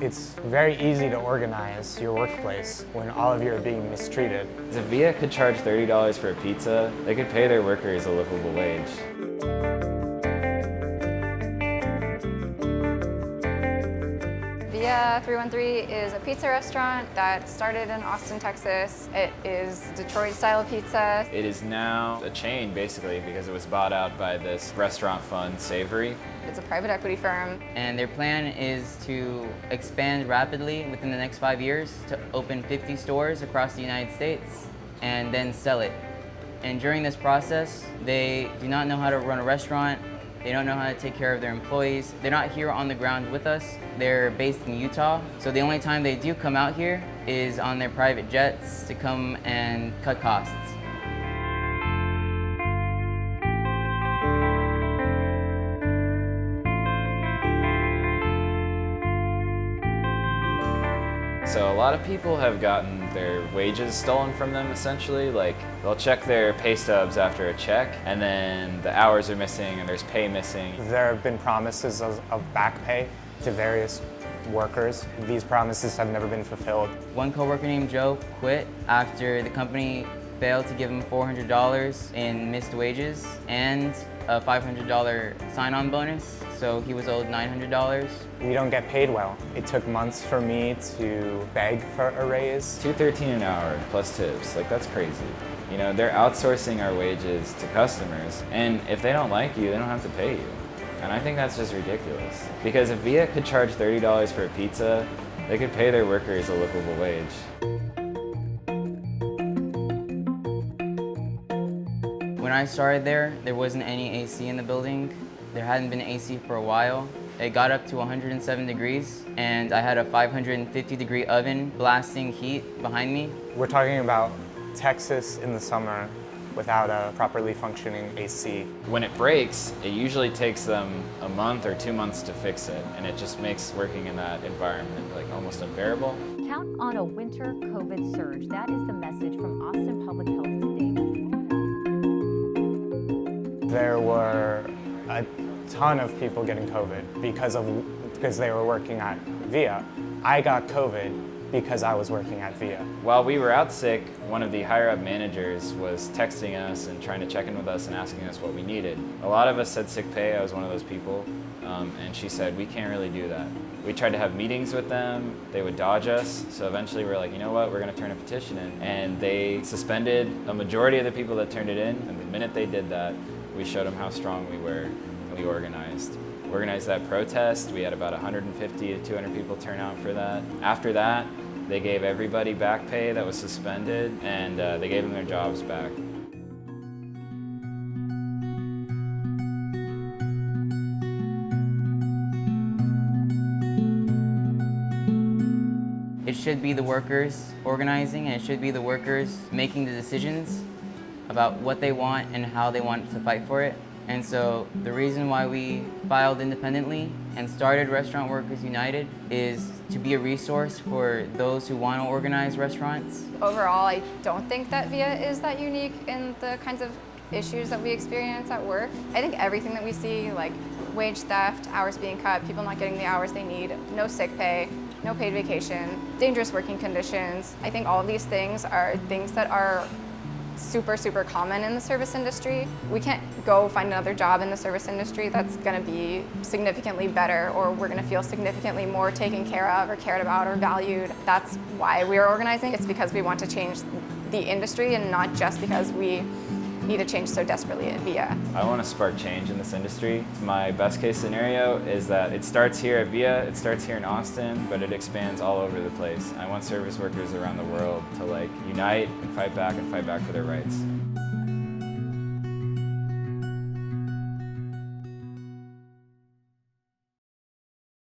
It's very easy to organize your workplace when all of you are being mistreated. If VIA could charge $30 for a pizza, they could pay their workers a livable wage. VIA 313 is a pizza restaurant that started in Austin, Texas. It is Detroit-style pizza. It is now a chain, basically, because it was bought out by this restaurant fund, Savory. It's a private equity firm. And their plan is to expand rapidly within the next 5 years to open 50 stores across the United States and then sell it. And during this process, they do not know how to run a restaurant. They don't know how to take care of their employees. They're not here on the ground with us. They're based in Utah. So the only time they do come out here is on their private jets to come and cut costs. So a lot of people have gotten their wages stolen from them, essentially. Like, they'll check their pay stubs after a check, and then the hours are missing and there's pay missing. There have been promises of back pay to various workers. These promises have never been fulfilled. One coworker named Joe quit after the company failed to give him $400 in missed wages and a $500 sign-on bonus, so he was owed $900. We don't get paid well. It took months for me to beg for a raise. $2.13 an hour plus tips, like that's crazy. You know, they're outsourcing our wages to customers, and if they don't like you, they don't have to pay you. And I think that's just ridiculous. Because if VIA could charge $30 for a pizza, they could pay their workers a livable wage. When I started there wasn't any AC in the building. There hadn't been AC for a while. It got up to 107 degrees, and I had a 550-degree oven blasting heat behind me. We're talking about Texas in the summer without a properly functioning AC. When it breaks, it usually takes them a month or 2 months to fix it, and it just makes working in that environment like almost unbearable. Count on a winter COVID surge. That is the message from Austin Public Health today. There were a ton of people getting COVID because they were working at VIA. I got COVID because I was working at VIA. While we were out sick, one of the higher-up managers was texting us and trying to check in with us and asking us what we needed. A lot of us said sick pay. I was one of those people, and she said, we can't really do that. We tried to have meetings with them. They would dodge us, so eventually we were like, you know what, we're going to turn a petition in. And they suspended a majority of the people that turned it in, and the minute they did that, we showed them how strong we were, and we organized. We organized that protest. We had about 150 to 200 people turn out for that. After that, they gave everybody back pay that was suspended, and they gave them their jobs back. It should be the workers organizing, and it should be the workers making the decisions about what they want and how they want to fight for it. And so the reason why we filed independently and started Restaurant Workers United is to be a resource for those who want to organize restaurants. Overall, I don't think that VIA is that unique in the kinds of issues that we experience at work. I think everything that we see, like wage theft, hours being cut, people not getting the hours they need, no sick pay, no paid vacation, dangerous working conditions, I think all of these things are things that are super common in the service industry. We can't go find another job in the service industry that's going to be significantly better, or we're going to feel significantly more taken care of or cared about or valued. That's why we are organizing. It's because we want to change the industry and not just because we need to change so desperately at VIA. I want to spark change in this industry. My best case scenario is that it starts here at VIA, it starts here in Austin, but it expands all over the place. I want service workers around the world to unite and fight back for their rights.